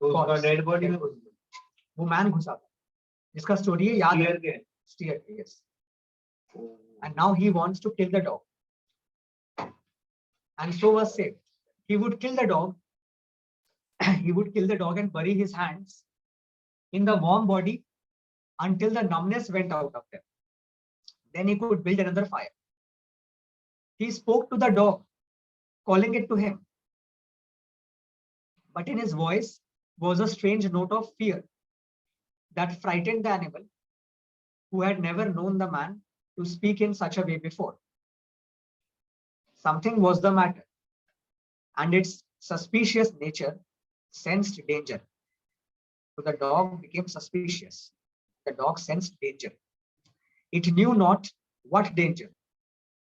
उसका dead body में वो man घुसा था जिसका story है याद है steer, yes. And now he wants to kill the dog, and so was saved. He would kill the dog. He would kill the dog and bury his hands in the warm body until the numbness went out of them. Then he could build another fire. He spoke to the dog, calling it to him, but in his voice was a strange note of fear that frightened the animal, who had never known the man to speak in such a way before. Something was the matter, and its suspicious nature sensed danger. So the dog became suspicious. The dog sensed danger. It knew not what danger,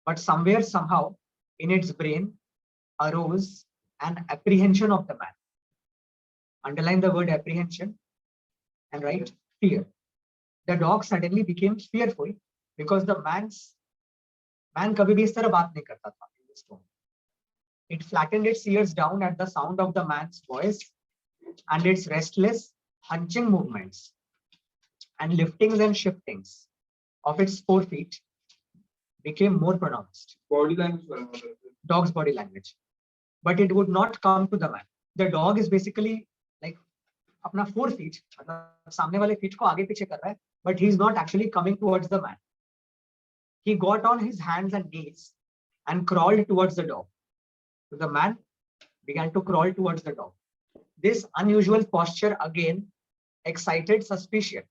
but somewhere, somehow, in its brain arose an apprehension of the man. Underline the word apprehension and write fear. The dog suddenly became fearful because the man कभी भी इस तरह बात नहीं करता था in this tone. It flattened its ears down at the sound of the man's voice, and its restless, hunching movements and liftings and shiftings of its 4 feet became more pronounced. Body language. Dog's body language. But it would not come to the man. The dog is basically like अपना 4 feet, मतलब सामने वाले feet को आगे पीछे कर रहा है, but he is not actually coming towards the man. He got on his hands and knees and crawled towards the dog. So the man began to crawl towards the dog. This unusual posture again excited suspicion.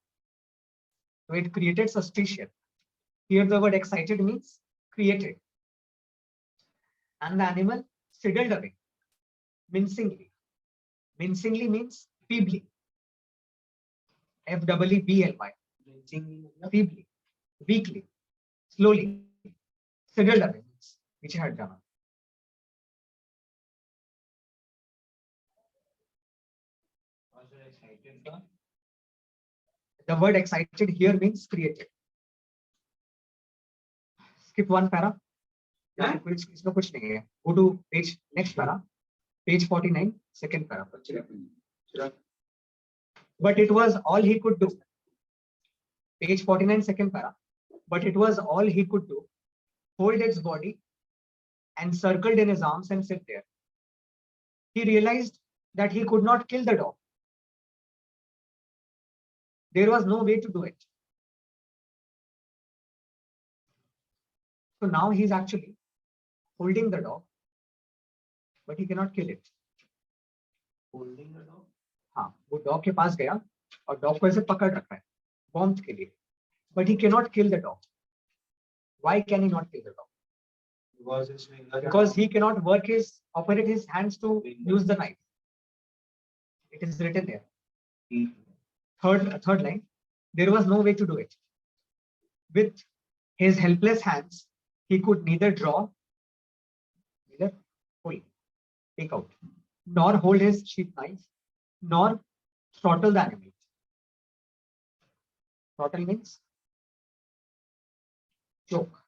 So it created suspicion. Here the word excited means created. and the animal sidled away, mincingly. Mincingly means feebly. F-E-E-B-L-Y. Feebly, weakly, slowly, sidled away means which had done. The word excited here means created. Skip one para. इसमें कुछ नहीं है. Go to page next para. Page 49, second para. But it was all he could do. Page 49, second para. But it was all he could do. Hold its body and circled in his arms and sit there. He realized that he could not kill the dog. There was no way to do it. So now he's actually holding the dog, but he cannot kill it. Holding the dog. हाँ, वो dog के पास गया और dog को ऐसे पकड़ रखा है, warmth के लिए. But he cannot kill the dog. Why can he not kill the dog? Because he cannot operate his hands to use the knife. It is written there. Third line. There was no way to do it. With his helpless hands, he could neither draw, neither pull, take out, nor hold his sheath knife, nor throttle the animal. Throttle means choke.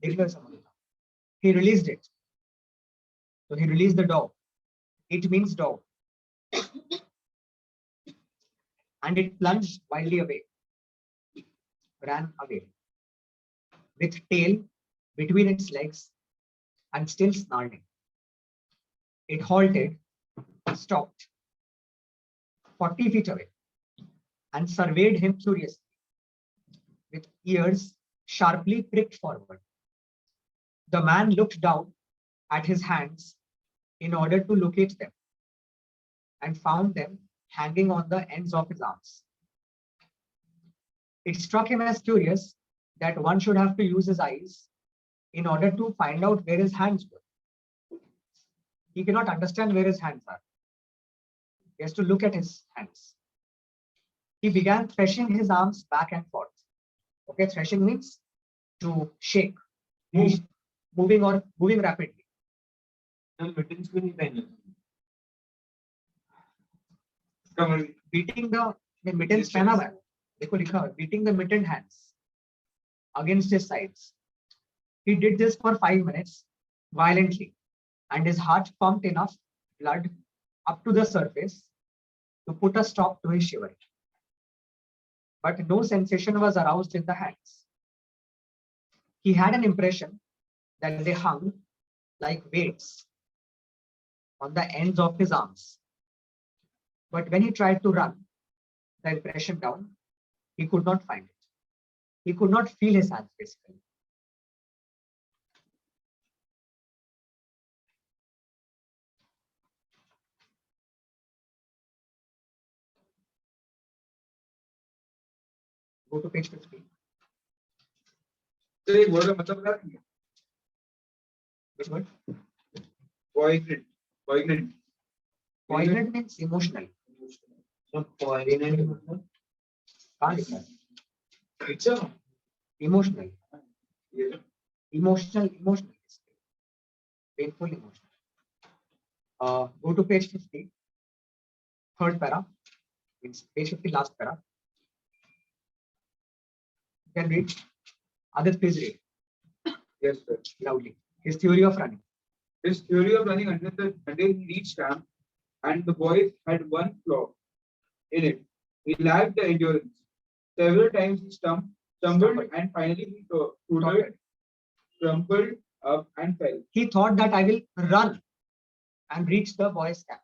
He released it. So he released the dog. It means dog. And it plunged wildly away, ran away, with tail between its legs and still snarling. It halted, stopped 40 feet away, and surveyed him curiously, with ears sharply pricked forward. The man looked down at his hands in order to locate them, and found them hanging on the ends of his arms. It struck him as curious that one should have to use his eyes in order to find out where his hands were. He cannot understand where his hands are. He has to look at his hands. He began threshing his arms back and forth. Okay, threshing means to shake, moving rapidly. Beating the mittens पहना हुआ है, देखो लिखा है, beating the mittened hands against his sides. He did this for 5 minutes violently, and his heart pumped enough blood up to the surface to put a stop to his shivering. But no sensation was aroused in the hands. He had an impression that they hung like weights on the ends of his arms. But when he tried to run the impression down, he could not find it. He could not feel his hands, basically. Go to page 15. तो एक word का मतलब क्या है? Which word? Poignant. Poignant means emotional. So poignant. कहाँ लिखा है? It's a Emotional. yeah. Emotional. Painful emotion. Go to page 50. Third para. Means page 50, last para. You can read. Adit, please read Yes, sir. loudly. His theory of running. His theory of running until he reached camp, and the boy had one flaw in it. He lacked the endurance. Several times he stumbled, and finally he tottered, crumpled up, and fell. He thought that I will run and reach the boy's camp.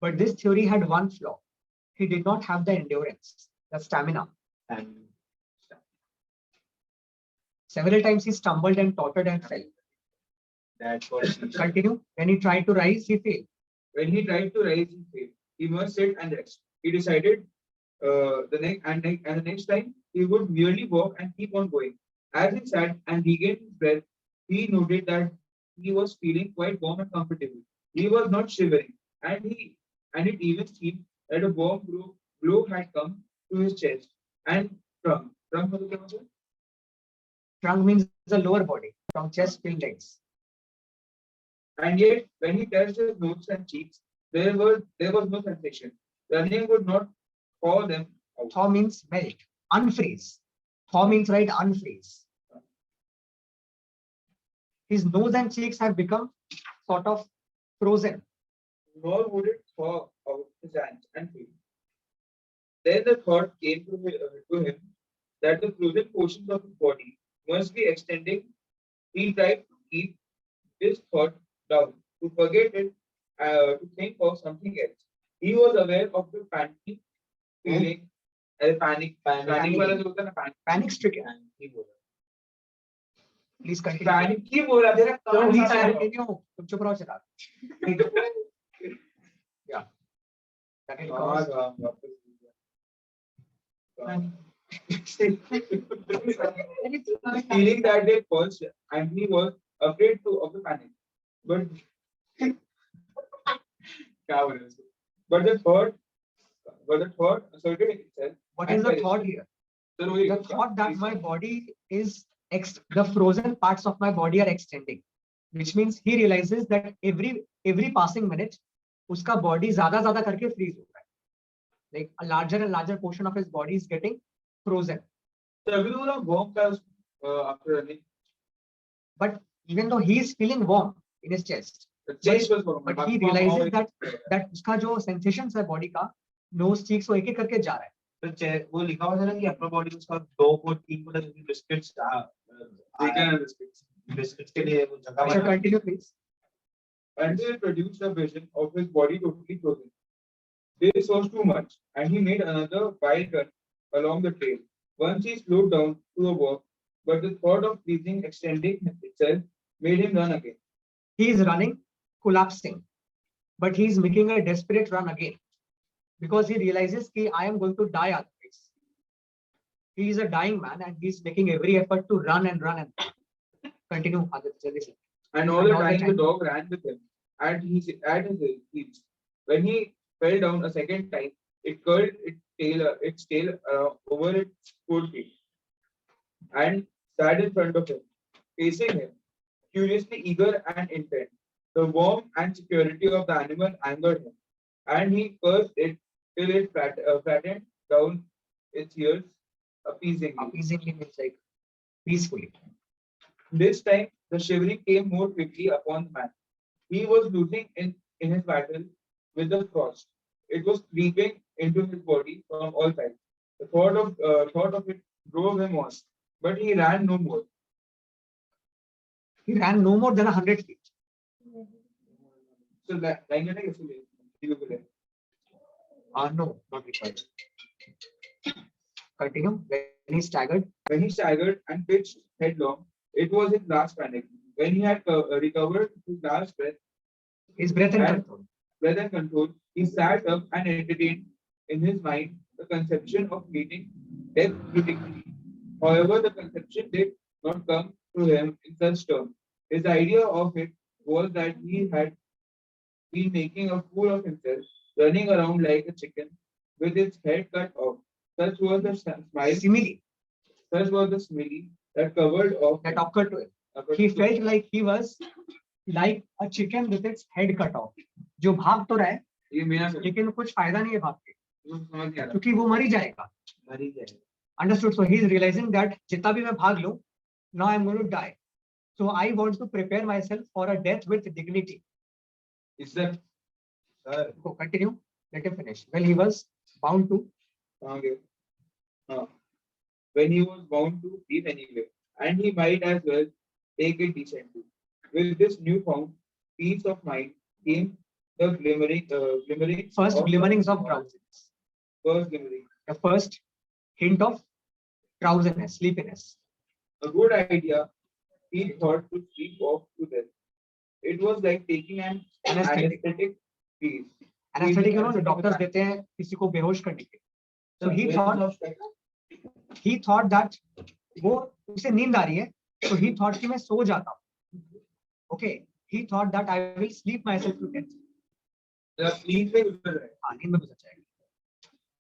But this theory had one flaw. He did not have the endurance, the stamina. And Several times he stumbled and tottered and fell. that's what she said. Continue. When he tried to rise, he failed. When he tried to rise, he failed. He must sit and rest. He decided the next time he would merely walk and keep on going. As he sat and regained his breath, he noted that he was feeling quite warm and comfortable. He was not shivering, and it even seemed that a warm glow had come to his chest and trunk. Trunk मतलब क्या होता है? Trunk means the lower body, from chest till legs. And yet, when he touched his nose and cheeks, there was no sensation. Running would not thaw them out. Thaw means melt, unfreeze. Thaw means right, unfreeze. His nose and cheeks have become sort of frozen. Nor would it thaw out his hands and feet. Then the thought came to him that the frozen portions of his body must be extending. He tried to keep this thought down, to forget it, to think of something else. He was aware of the panic feeling, panic वाला जो होता है ना, Panic stricken. ही बोला. Please continue. Panic ही बोला तेरा So can't please सा है. continue. तुम चुप रहो चिराग. Yeah. Continue. हाँ, हाँ, वापस. Feeling that they first, and he was afraid of the panic. But but the thought asserted itself. What is the thought here? The thought that my body is the frozen parts of my body are extending, which means he realizes that every passing minute, उसका body ज़्यादा करके freeze हो रहा है. Like a larger and larger portion of his body is getting frozen. So अभी तो बोला warm था after running. But even though he is feeling warm in his chest, The chest was warm. but he realizes that उसका जो sensations है body का, nose, cheeks वो एक एक करके जा रहा है. तो वो लिखा हुआ था ना कि अपना बॉडी उसका 2 को 3 को बिस्किट्स बिस्किट्स के लिए वो जगह अच्छा, continue please. Until it produced a vision of his body totally frozen. This was too much, and he made another wild run along the trail. Once he slowed down to a walk, but the thought of freezing extending itself made him run again. He is running, collapsing, but he is making a desperate run again because he realizes that I am going to die otherwise. He is a dying man and he is making every effort to run and run and run. Continue, Aditya. And all the time the dog ran with him at his heels. When he fell down a second time, it curled its tail over its forefeet and sat in front of him, facing him, curiously eager and intent. The warmth and security of the animal angered him, and he cursed it till it flattened down its ears appeasingly. Appeasingly means like peacefully. This time, the shivering came more quickly upon the man. He was losing in his battle with the frost. It was creeping into his body from all sides. The thought of it drove him on, but he ran no more. He ran no more than 100 feet. So that No, not required. Continue. When he staggered and pitched headlong, it was his last panic. When he had recovered his last breath, His breath and control, he sat up and entertained in his mind the conception of meeting death with dignity. However, the conception did not come to him in such terms. His idea of it was that he had been making a fool of himself, running around like a chicken with its head cut off. Such was the simile that covered off. that occurred to him. He felt like he was like a chicken with its head cut off. जो भाग तो रहा है, लेकिन कुछ फायदा नहीं है भाग के, क्योंकि वो मर ही जाएगा. Understood? So he is realizing that जितना भी मैं भाग लूं, now I am going to die. So I want to prepare myself for a death with dignity. Is that Go continue. Let him finish. Well, he was bound to. When he was bound to leave anyway, and he might as well take it decently. With this newfound peace of mind came the glimmerings Glimmerings of drowsiness. First glimmering. The first hint of drowsiness, sleepiness. A good idea, he thought, to sleep off to death. It was like taking an anesthetic pill. Anesthetic, you know, the doctors देते हैं किसी को बेहोश करने के. So he thought that वो उसे नींद आ रही है, so he thought कि मैं सो जाता हूँ. Okay, he thought that I will sleep myself to death. The sleep में गुजर रहा है. हाँ, नींद में गुजर जाएगा.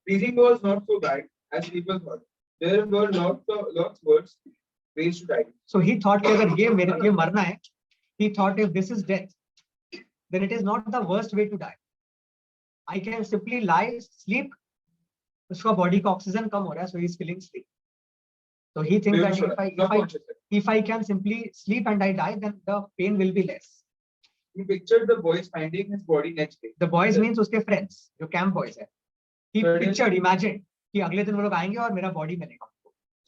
Freezing was not so bad as people thought. There were lots worse ways to die. So he thought कि अगर ये मरना है, he thought if this is death, then it is not the worst way to die. I can simply lie, sleep. उसका body का oxygen कम हो रहा है, so he is feeling sleep. So he thinks that if I can simply sleep and I die, then the pain will be less. He pictured the boys finding his body next day. The boys means उसके friends, जो camp boys है. He Suddenly- imagined कि अगले दिन वो लोग आएंगे और मेरा body मिलेगा.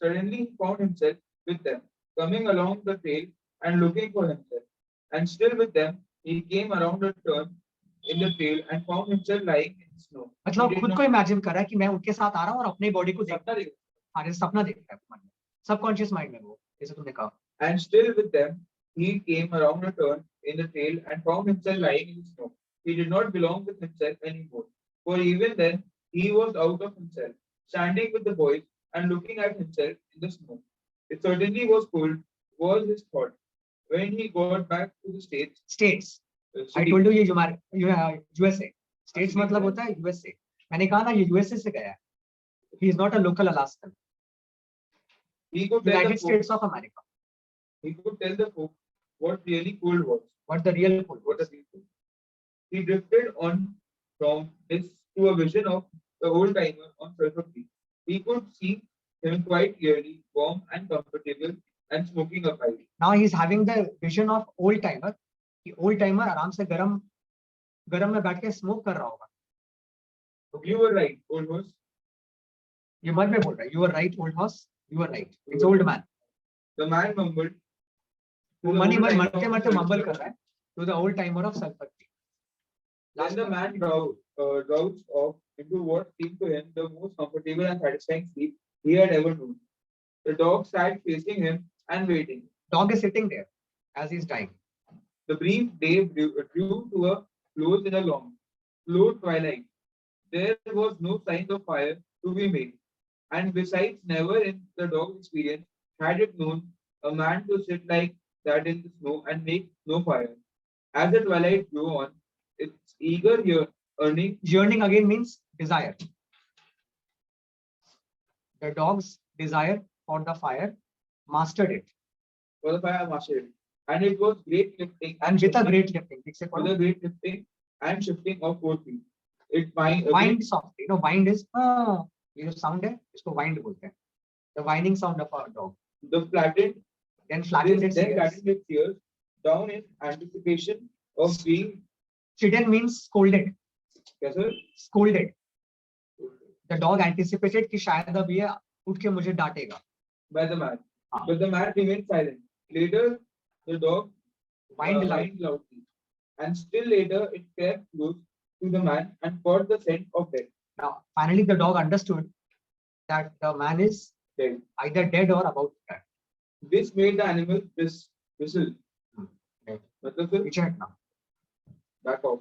Suddenly he found himself with them, coming along the trail and looking for himself. And still with them, he came around a turn in the trail and found himself lying in the snow. मतलब He did खुद not- को imagine कर रहा है कि मैं उनके साथ आ रहा हूँ और अपने body को देख सपना देख- हाँ, जैसे सपना देख रहा है मन में. Subconscious mind में वो, जैसे तुमने कहा. And still with them, he came around a turn in the trail and found himself lying in the snow. He did not belong with himself anymore. For even then, he was out of himself, standing with the boys and looking at himself in the snow. It certainly was cold, was his thought. When he got back to the States, States. I city, told you ये USA. States मतलब होता है USA. मैंने कहा ना ये USA से गया है. He is not a local Alaskan. he could tell the United folk, States of America. he could tell the folk what really cold was. What the real cold What a was. people. He drifted on from this to a vision of the old timer on Sulphur Creek. He could see him quite clearly, warm and comfortable, and smoking a pipe. Now he is having the vision of old timer. कि old timer आराम से गरम में बैठ के smoke कर रहा होगा. You were right, old horse. ये मन में बोल रहा है. You were right, old horse. You were right. It's old man. The man mumbled. वो मन ही मन मरते mumble कर रहा है. To the old timer of Sulphur Creek. Then the man drowsed off into what seemed to him the most comfortable and satisfying sleep he had ever known. The dog sat facing him and waiting. Dog is sitting there as he's dying. The brief day drew to a close in a long, slow twilight. There was no sign of fire to be made, and besides, never in the dog's experience had it known a man to sit like that in the snow and make no fire. As the twilight grew on, its eager yearning Yearning again means desire. The dog's desire for the fire mastered it. for the fire mastered, and it was great lifting And with a great lifting. ठीक से with पढ़ो. a great lifting and shifting of 4 feet. It Wind soft. You know, wind is ये जो sound है इसको wind बोलते हैं. The winding sound of a dog. the flattened Then flattened its then ears. flattened its ears down in anticipation of being Chidden means scolded. कैसे? Scolded. The dog anticipated कि शायद अब ये उठ के मुझे डांटेगा. by the man. हाँ. But the man remained silent. Later, the dog Whined whined loudly, and still later it crept close to the man and caught the scent of death. Now, finally, the dog understood that the man is Dead. either dead or about to die. This made the animal whistle. Dead. मतलब फिर पीछे हटना. back off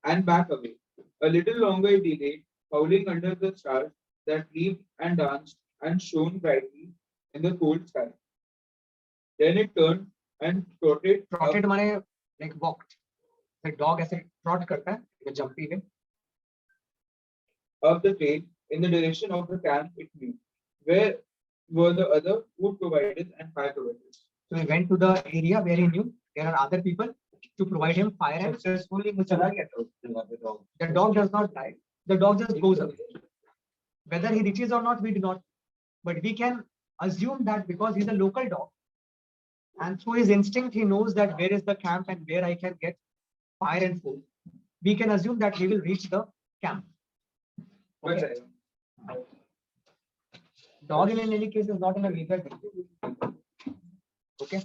and back away. A little longer it delayed, howling under the stars that leaped and danced and shone brightly in the cold sky. Then it turned and trotted Trotted माने like walked. The dog ऐसे trot करता है, the jumpy way. up the trail in the direction of the camp it knew, where were the other food providers and fire providers. So he went to the area where he knew there are other people to provide him fire and Successfully वो चला गया था उसके बाद the dog. the dog does not die. The dog just goes away. Whether he reaches or not, we do not. But we can assume that because he's a local dog and through his instinct, he knows that where is the camp and where I can get fire and food. We can assume that he will reach the camp. बच Okay. आएगा. Dog in any case is not in a major danger. Okay.